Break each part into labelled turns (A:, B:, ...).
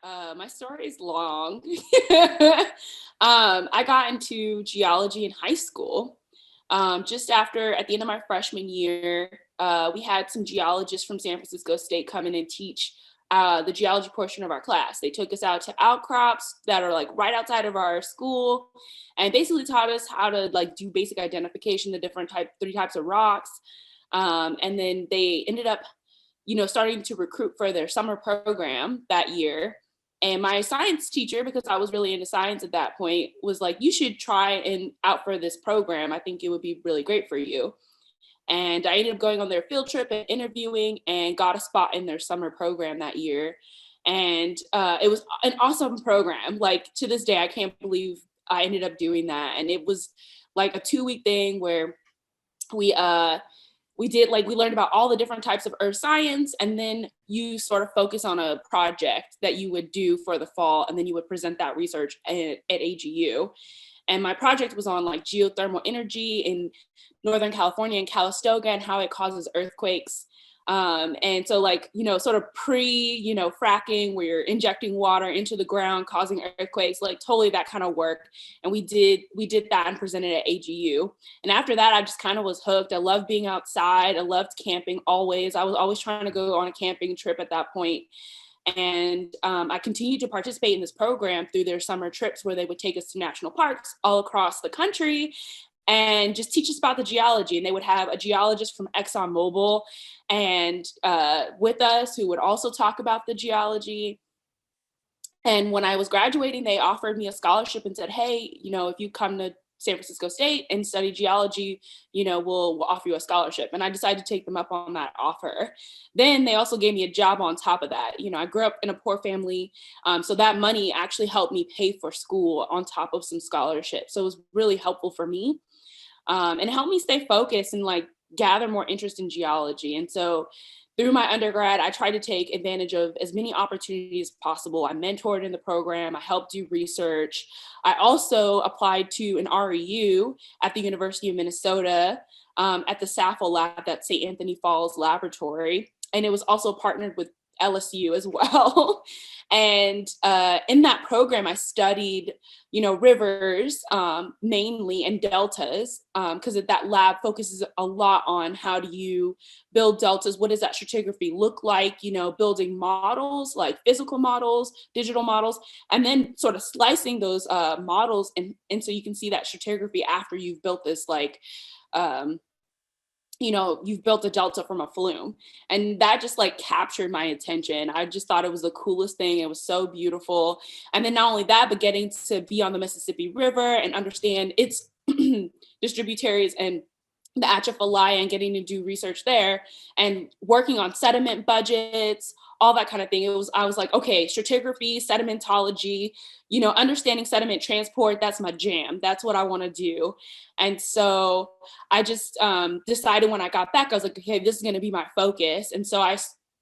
A: My story is long. I got into geology in high school. Just after, at the end of my freshman year, we had some geologists from San Francisco State come in and teach the geology portion of our class. They took us out to outcrops that are like right outside of our school and basically taught us how to like do basic identification, the three types of rocks. And then they ended up, starting to recruit for their summer program that year. And my science teacher, because I was really into science at that point, was like, you should try and out for this program. I think it would be really great for you. And I ended up going on their field trip and interviewing and got a spot in their summer program that year. And it was an awesome program. Like to this day, I can't believe I ended up doing that. And it was like a 2-week thing where we we learned about all the different types of earth science, and then you sort of focus on a project that you would do for the fall, and then you would present that research at AGU. And my project was on like geothermal energy in Northern California and Calistoga and how it causes earthquakes. And so like, sort of fracking where you're injecting water into the ground, causing earthquakes, like totally that kind of work. And we did that and presented at AGU. And after that, I just kind of was hooked. I loved being outside. I loved camping always. I was always trying to go on a camping trip at that point. And I continued to participate in this program through their summer trips where they would take us to national parks all across the country and just teach us about the geology. And they would have a geologist from ExxonMobil and with us who would also talk about the geology. And when I was graduating, they offered me a scholarship and said, hey, if you come to San Francisco State and study geology, we'll offer you a scholarship. And I decided to take them up on that offer. Then they also gave me a job on top of that. I grew up in a poor family. So that money actually helped me pay for school on top of some scholarships. So it was really helpful for me. And it helped me stay focused and like gather more interest in geology. And so through my undergrad, I tried to take advantage of as many opportunities as possible. I mentored in the program. I helped do research. I also applied to an REU at the University of Minnesota at the SAFL lab, that St. Anthony Falls Laboratory. And it was also partnered with LSU as well. And in that program, I studied, rivers mainly and deltas, because that lab focuses a lot on how do you build deltas? What does that stratigraphy look like? Building models like physical models, digital models, and then sort of slicing those models. And so you can see that stratigraphy after you've built this like, you've built a delta from a flume. And that just like captured my attention. I just thought it was the coolest thing. It was so beautiful. And then not only that, but getting to be on the Mississippi River and understand its distributaries and the Atchafalaya and getting to do research there and working on sediment budgets, all that kind of thing. I was like, okay, stratigraphy, sedimentology, understanding sediment transport, that's my jam. That's what I want to do. And so I just decided when I got back, I was like, okay, this is going to be my focus. And so I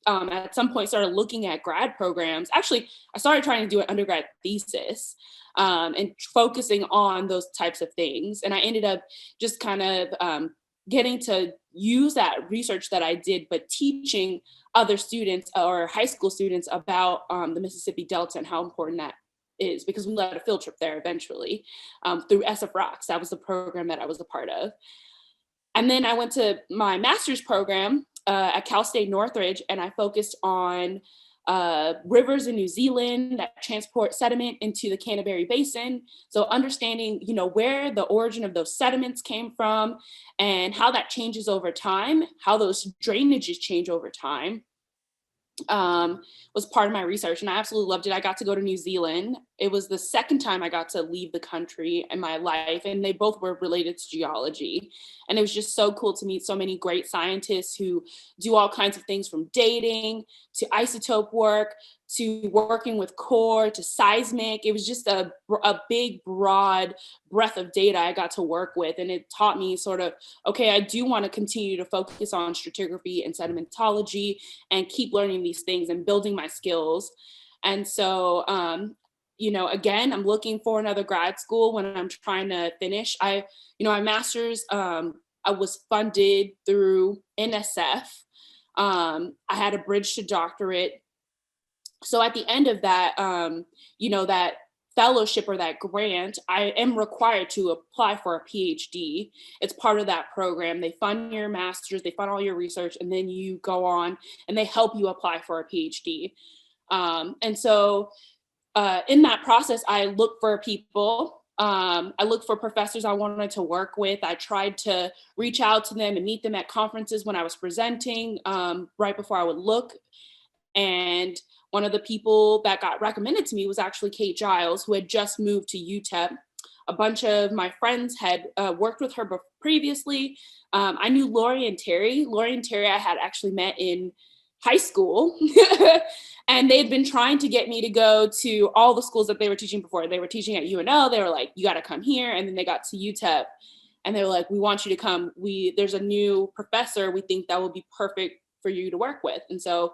A: at some point started looking at grad programs. Actually, I started trying to do an undergrad thesis and focusing on those types of things. And I ended up just kind of getting to use that research that I did, but teaching other students or high school students about the Mississippi Delta and how important that is, because we led a field trip there eventually through SF Rocks. That was the program that I was a part of. And then I went to my master's program at Cal State Northridge, and I focused on rivers in New Zealand that transport sediment into the Cantebury Basin. So understanding, where the origin of those sediments came from and how that changes over time, how those drainages change over time, was part of my research. And I absolutely loved it. I got to go to New Zealand. It was the second time I got to leave the country in my life, and they both were related to geology. And it was just so cool to meet so many great scientists who do all kinds of things, from dating to isotope work to working with core to seismic. It was just a big, broad breadth of data I got to work with. And it taught me sort of, okay, I do want to continue to focus on stratigraphy and sedimentology and keep learning these things and building my skills. And so, again, I'm looking for another grad school when I'm trying to finish. My master's, I was funded through NSF. I had a bridge to doctorate So at the end of that, that fellowship or that grant, I am required to apply for a PhD. It's part of that program. They fund your master's, they fund all your research, and then you go on and they help you apply for a PhD. And so in that process, I look for people. I looked for professors I wanted to work with. I tried to reach out to them and meet them at conferences when I was presenting, right before I would look. And one of the people that got recommended to me was actually Kate Giles, who had just moved to UTEP. A bunch of my friends had worked with her previously. I knew Lori and Terry. Lori and Terry I had actually met in high school. And they'd been trying to get me to go to all the schools that they were teaching before. They were teaching at UNO. They were like, you got to come here. And then they got to UTEP. And they were like, we want you to come. There's a new professor. We think that would be perfect for you to work with. And so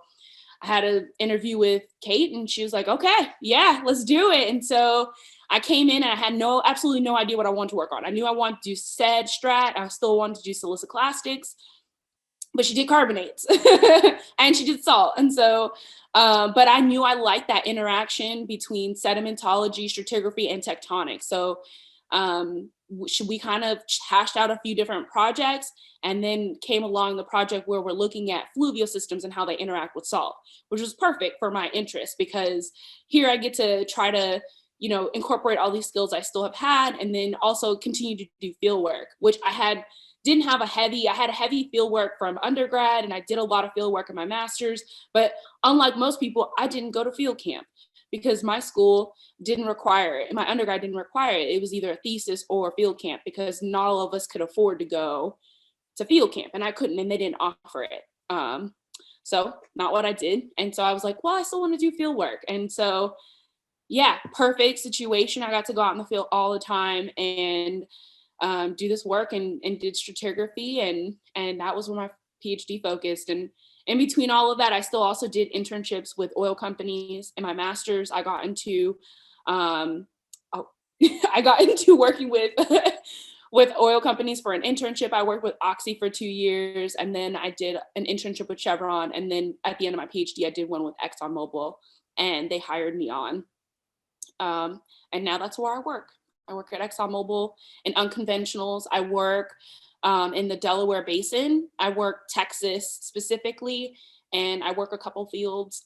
A: I had an interview with Kate and she was like, okay, yeah, let's do it. And so I came in and I had absolutely no idea what I wanted to work on. I knew I wanted to do strat. I still wanted to do siliciclastics, but she did carbonates and she did salt. And so, but I knew I liked that interaction between sedimentology, stratigraphy, and tectonics. So we kind of hashed out a few different projects and then came along the project where we're looking at fluvial systems and how they interact with salt, which was perfect for my interest because here I get to try to, incorporate all these skills I still have had and then also continue to do field work, which I had a heavy field work from undergrad and I did a lot of field work in my master's, but unlike most people, I didn't go to field camp because my school didn't require it. My undergrad didn't require it. It was either a thesis or a field camp because not all of us could afford to go to field camp and I couldn't and they didn't offer it. So not what I did. And so I was like, well, I still want to do field work. And so, yeah, perfect situation. I got to go out in the field all the time and do this work and did stratigraphy and that was where my PhD focused. And in between all of that, I still also did internships with oil companies. In my master's, I got into working with with oil companies for an internship. I worked with Oxy for 2 years, and then I did an internship with Chevron. And then at the end of my PhD, I did one with ExxonMobil, and they hired me on. And now that's where I work. I work at ExxonMobil in unconventionals. I work in the Delaware Basin. I work Texas specifically, and I work a couple fields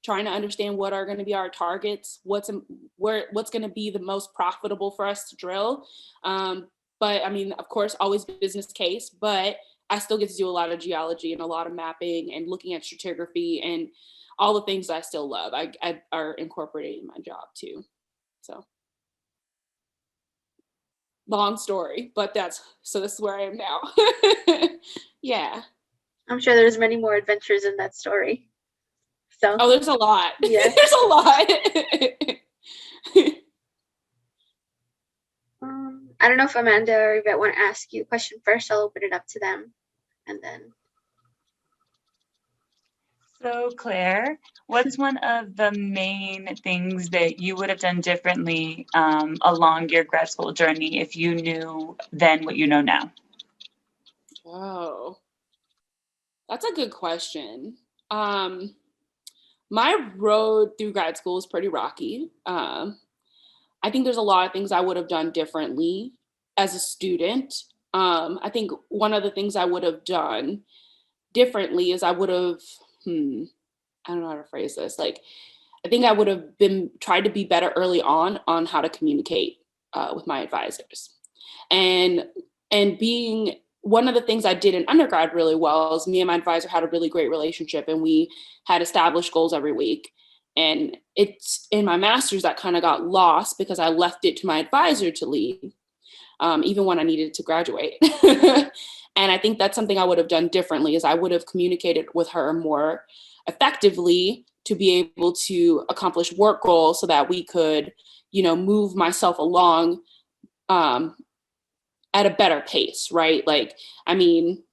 A: trying to understand what are going to be our targets, what's going to be the most profitable for us to drill. But I mean, of course, always business case, but I still get to do a lot of geology and a lot of mapping and looking at stratigraphy and all the things that I still love. I are incorporated in my job too. So long story, but this is where I am now. Yeah.
B: I'm sure there's many more adventures in that story. So.
A: Oh, there's a lot.
B: Yeah.
A: There's a lot.
B: I don't know if Amanda or Yvette want to ask you a question first. I'll open it up to them and then.
C: So Claire, what's one of the main things that you would have done differently along your grad school journey if you knew then what you know now?
A: Oh, that's a good question. My road through grad school is pretty rocky. I think there's a lot of things I would have done differently as a student. I think one of the things I would have done differently is I would have, I don't know how to phrase this. Like, I think I would have tried to be better early on how to communicate with my advisors. And being one of the things I did in undergrad really well is me and my advisor had a really great relationship and we had established goals every week. And it's in my master's that kind of got lost because I left it to my advisor to lead, even when I needed to graduate. And I think that's something I would have done differently is I would have communicated with her more effectively to be able to accomplish work goals so that we could, move myself along at a better pace, right? Like, I mean,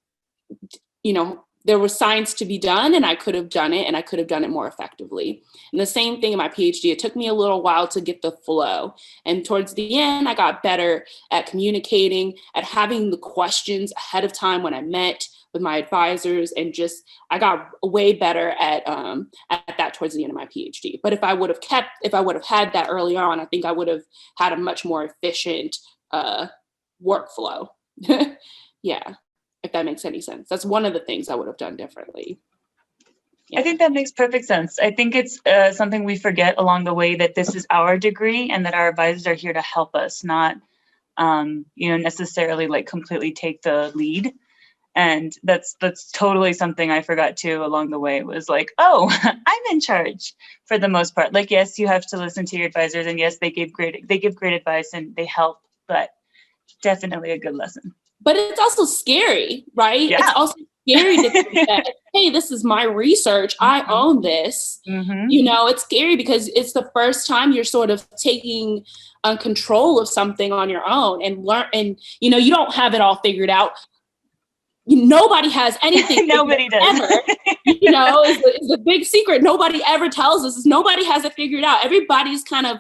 A: there was science to be done and I could have done it and I could have done it more effectively. And the same thing in my PhD, it took me a little while to get the flow. And towards the end, I got better at communicating, at having the questions ahead of time when I met with my advisors, and just I got way better at that towards the end of my PhD. But if I would have had that early on, I think I would have had a much more efficient workflow. Yeah, if that makes any sense. That's one of the things I would have done differently.
C: I think that makes perfect sense. I think it's something we forget along the way, that this is our degree and that our advisors are here to help us, not, necessarily like completely take the lead. And that's totally something I forgot too along the way. It was like, oh, I'm in charge for the most part. Like, yes, you have to listen to your advisors, and yes, they give great advice and they help, but definitely a good lesson.
A: But it's also scary, right?
C: Yeah.
A: It's also scary to think that, hey, this is my research. I own this.
C: Mm-hmm.
A: It's scary because it's the first time you're sort of taking control of something on your own and learn. And, you don't have it all figured out. Nobody has anything.
C: Nobody does.
A: Ever. Is the big secret. Nobody ever tells us. Nobody has it figured out. Everybody's kind of,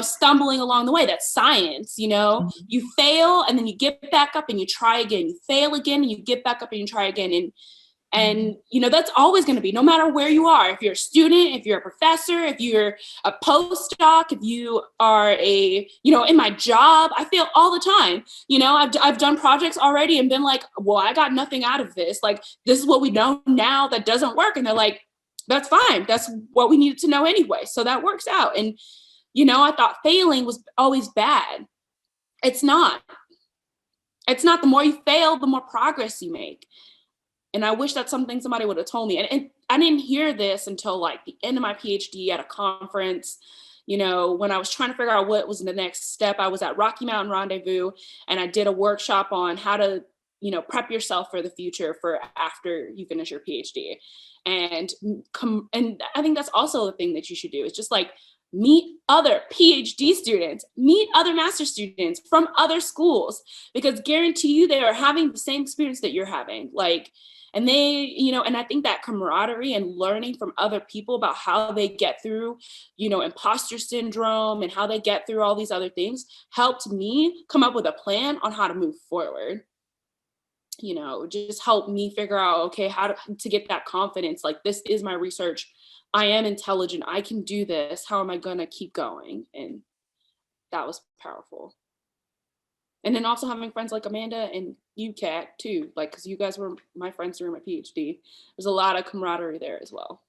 A: stumbling along the way. That's science.
C: Mm-hmm.
A: You fail and then you get back up and you try again. You fail again and you get back up and you try again. And that's always going to be, no matter where you are. If you're a student, if you're a professor, if you're a postdoc, if you are in my job, I fail all the time. I've done projects already and been like, well, I got nothing out of this. Like, this is what we know now that doesn't work. And they're like, that's fine. That's what we needed to know anyway. So that works out. And, I thought failing was always bad. It's not. The more you fail, the more progress you make. And I wish that's something somebody would have told me. And I didn't hear this until like the end of my PhD at a conference. When I was trying to figure out what was the next step, I was at Rocky Mountain Rendezvous and I did a workshop on how to, prep yourself for the future for after you finish your PhD. And I think that's also the thing that you should do is just like meet other PhD students, meet other master students from other schools, because guarantee you they are having the same experience that you're having. And they, and I think that camaraderie and learning from other people about how they get through, imposter syndrome and how they get through all these other things helped me come up with a plan on how to move forward. Just helped me figure out, okay, how to get that confidence. Like, this is my research. I am intelligent. I can do this. How am I going to keep going? And that was powerful. And then also having friends like Amanda and you, Kat, too, like, because you guys were my friends during my PhD. There's a lot of camaraderie there as well.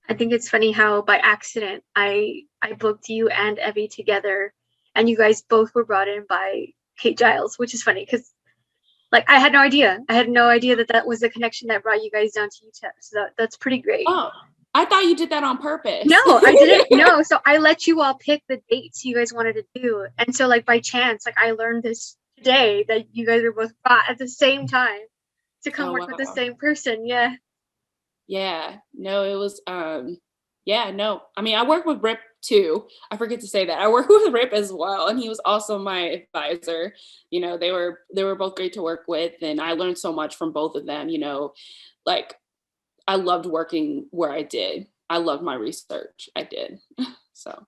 B: I think it's funny how by accident I booked you and Evie together, and you guys both were brought in by Kate Giles, which is funny because like I had no idea. I had no idea that was the connection that brought you guys down to UTEP. So that's pretty great.
A: Oh, I thought you did that on purpose.
B: No, I didn't. No, so I let you all pick the dates you guys wanted to do, and so like by chance, like I learned this today that you guys were both brought at the same time to come work with the same person. Yeah.
A: Yeah. No, it was. Yeah. No. I mean, I work with Rip too. I forget to say that I work with Rip as well, and he was also my advisor. They were both great to work with, and I learned so much from both of them. Like, I loved working where I did. I loved my research. I did. So.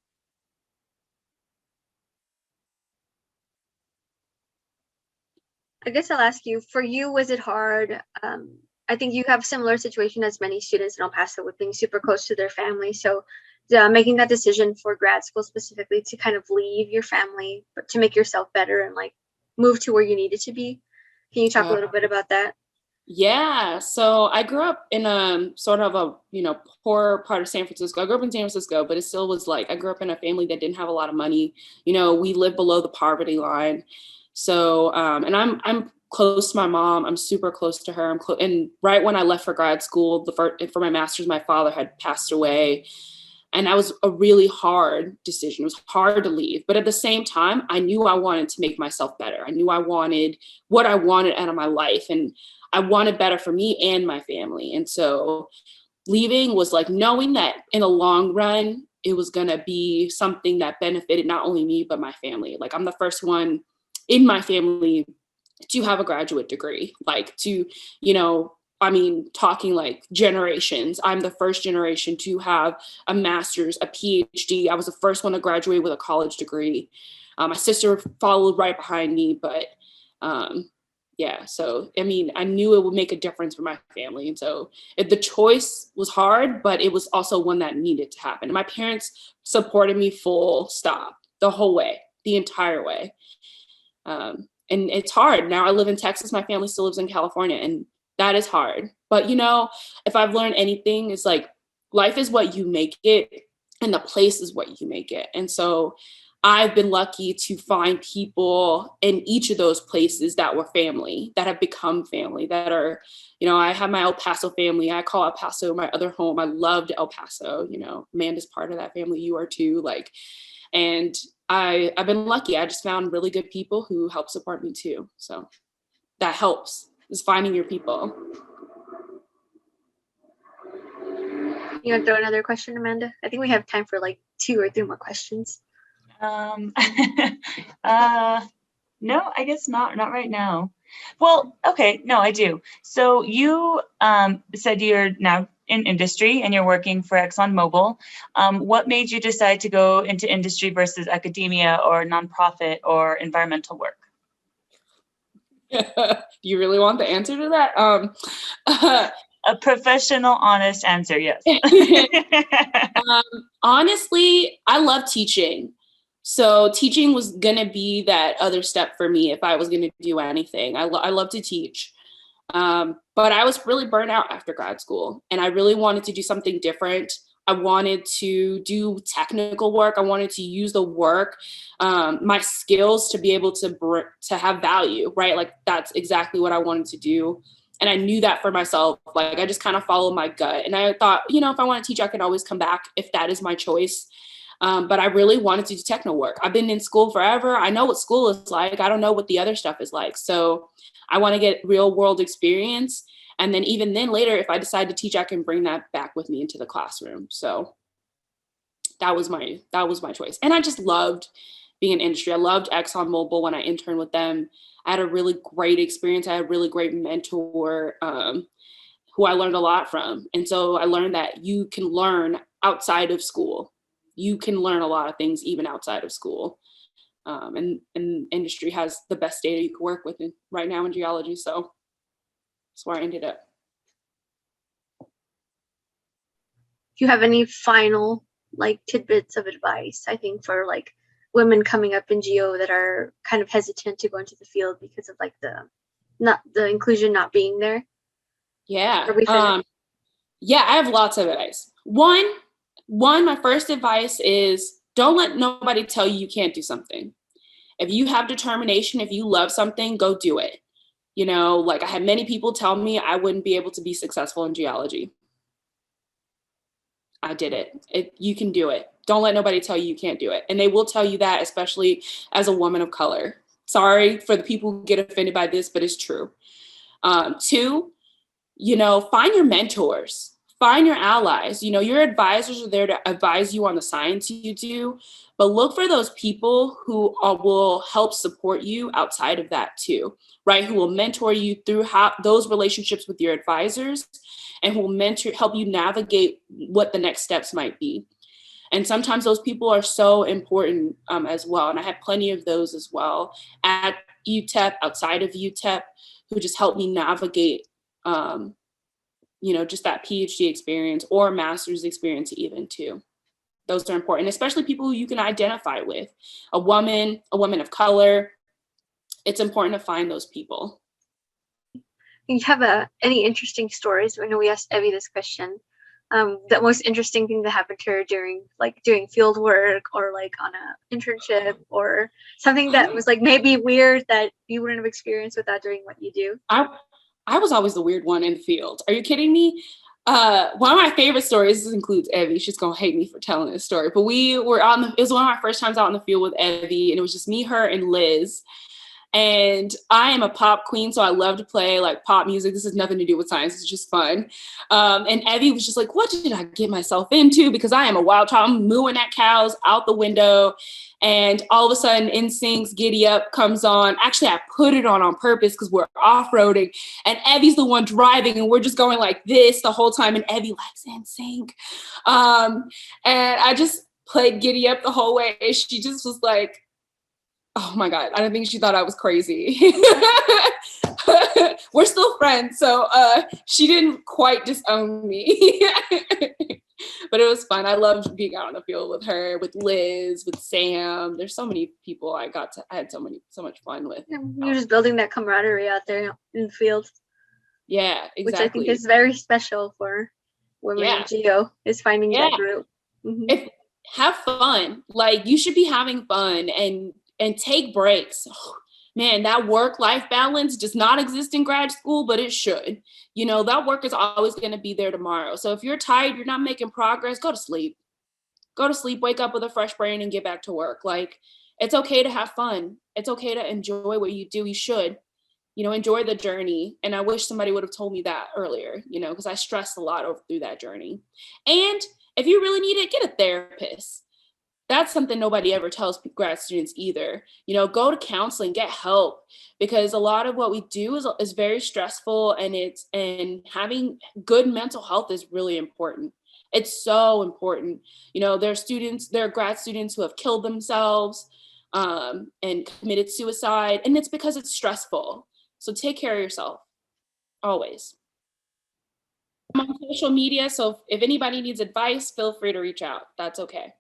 B: I guess I'll ask you, for you, was it hard? I think you have a similar situation as many students in El Paso with being super close to their family. So making that decision for grad school specifically to kind of leave your family, but to make yourself better and like move to where you needed to be. Can you talk a little bit about that?
A: Yeah. So I grew up in a sort of a, poor part of San Francisco. I grew up in San Francisco, but it still was like, I grew up in a family that didn't have a lot of money. We lived below the poverty line. So, and I'm close to my mom. I'm super close to her. And right when I left for grad school, for my master's, my father had passed away. And that was a really hard decision. It was hard to leave. But at the same time, I knew I wanted to make myself better. I knew I wanted what I wanted out of my life. And I wanted better for me and my family. And so leaving was like knowing that in the long run, it was going to be something that benefited not only me, but my family. Like, I'm the first one in my family to have a graduate degree, like to, talking like generations. I'm the first generation to have a master's, a PhD. I was the first one to graduate with a college degree. My sister followed right behind me, but yeah, so I mean, I knew it would make a difference for my family. And so the choice was hard, but it was also one that needed to happen. And my parents supported me full stop the whole way, the entire way. And it's hard. Now I live in Texas. My family still lives in California, and that is hard. But, you know, if I've learned anything, it's like life is what you make it, and the place is what you make it. And so I've been lucky to find people in each of those places that were family, that have become family, that are, you know, I have my El Paso family. I call El Paso my other home. I loved El Paso. You know, Amanda's part of that family. You are too. Like, and I've been lucky. I just found really good people who help support me too. So that helps, is finding your people.
B: You want to throw another question, Amanda? I think we have time for like 2 or 3 more questions.
C: No, I guess not right now. Well, okay, no, I do. So you said you're now in industry and you're working for ExxonMobil. What made you decide to go into industry versus academia or nonprofit or environmental work?
A: Do you really want the answer to that?
C: A professional, honest answer, yes.
A: Honestly, I love teaching. So teaching was going to be that other step for me if I was going to do anything. I love to teach. But I was really burnt out after grad school, and I really wanted to do something different. I wanted to do technical work. I wanted to use the work, my skills to be able to have value, right? Like that's exactly what I wanted to do. And I knew that for myself. Like I just kind of followed my gut. And I thought, you know, if I want to teach, I can always come back if that is my choice. But I really wanted to do techno work. I've been in school forever. I know what school is like. I don't know what the other stuff is like. So I want to get real world experience. And then even then later, if I decide to teach, I can bring that back with me into the classroom. So that was my choice. And I just loved being in industry. I loved ExxonMobil when I interned with them. I had a really great experience. I had a really great mentor who I learned a lot from. And so I learned that you can learn outside of school. You can learn a lot of things even outside of school. And industry has the best data you can work with right now in geology. So that's where I ended up.
B: Do you have any final like tidbits of advice, I think, for like women coming up in geo that are kind of hesitant to go into the field because of like the inclusion not being there?
A: Yeah. Yeah, I have lots of advice. One, my first advice is don't let nobody tell you you can't do something. If you have determination, if you love something, go do it. You know, like I had many people tell me I wouldn't be able to be successful in geology. I did it. You can do it. Don't let nobody tell you can't do it. And they will tell you that, especially as a woman of color. Sorry for the people who get offended by this, but it's true. 2, you know, find your mentors, find your allies. You know, your advisors are there to advise you on the science you do, but look for those people who will help support you outside of that too, right? Who will mentor you through those relationships with your advisors, and who will help you navigate what the next steps might be. And sometimes those people are so important as well. And I had plenty of those as well at UTEP, outside of UTEP, who just helped me navigate, you know, just that PhD experience or master's experience even too. Those are important, especially people who you can identify with. A woman of color. It's important to find those people.
B: Do you have any interesting stories? I know we asked Evie this question. The most interesting thing that happened to her during like doing field work or like on a internship, or something that was like maybe weird that you wouldn't have experienced without doing what you do?
A: I was always the weird one in the field. Are you kidding me? One of my favorite stories, this includes Evie. She's gonna hate me for telling this story, but it was one of my first times out in the field with Evie, and it was just me, her, and Liz. And I am a pop queen, so I love to play like pop music. This has nothing to do with science. It's just fun. And Evie was just like, what did I get myself into? Because I am a wild child. I'm mooing at cows out the window. And all of a sudden, NSYNC's Giddy Up comes on. Actually, I put it on purpose because we're off-roading. And Evie's the one driving, and we're just going like this the whole time. And Evie likes NSYNC. And I just played Giddy Up the whole way. And she just was like, oh my God, I don't think she thought I was crazy. we're still friends. So she didn't quite disown me. But it was fun. I loved being out in the field with her, with Liz, with Sam. There's so many people I had so much fun with.
B: You're just building that camaraderie out there in the field.
A: Yeah, exactly.
B: Which I think is very special for women in geo, is finding that group.
A: Mm-hmm. Have fun. Like, you should be having fun and take breaks. Oh, man, that work-life balance does not exist in grad school, but it should. You know, that work is always going to be there tomorrow. So if you're tired, you're not making progress, go to sleep. Go to sleep, wake up with a fresh brain and get back to work. Like, it's okay to have fun. It's okay to enjoy what you do. You should, you know, enjoy the journey. And I wish somebody would have told me that earlier, you know, because I stressed a lot through that journey. And if you really need it, get a therapist. That's something nobody ever tells grad students either. You know, go to counseling, get help, because a lot of what we do is very stressful, and having good mental health is really important. It's so important. You know, there are grad students who have killed themselves and committed suicide, and it's because it's stressful. So take care of yourself, always. I'm on social media, so if anybody needs advice, feel free to reach out. That's okay.